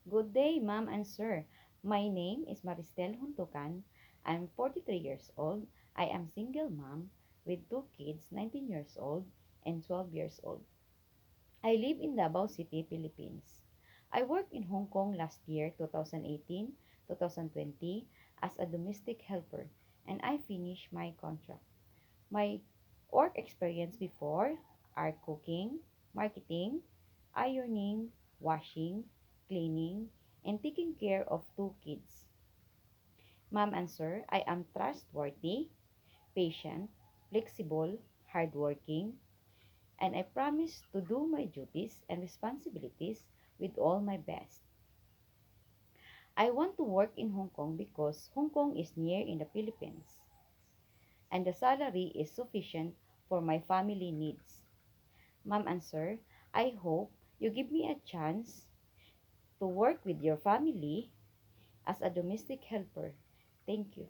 Good day, ma'am and sir. My name is Maristel Huntukan. I'm 43 years old. I am single mom with two kids, 19 years old and 12 years old. I live in Davao City, Philippines. I worked in Hong Kong last year, 2018, 2020, as a domestic helper, and I finished my contract. My work experience before are cooking, marketing, ironing, washing, cleaning, and taking care of two kids. Ma'am and sir, I am trustworthy, patient, flexible, hardworking, and I promise to do my duties and responsibilities with all my best. I want to work in Hong Kong because Hong Kong is near in the Philippines and the salary is sufficient for my family needs. Ma'am and sir, I hope you give me a chance to work with your family as a domestic helper. Thank you.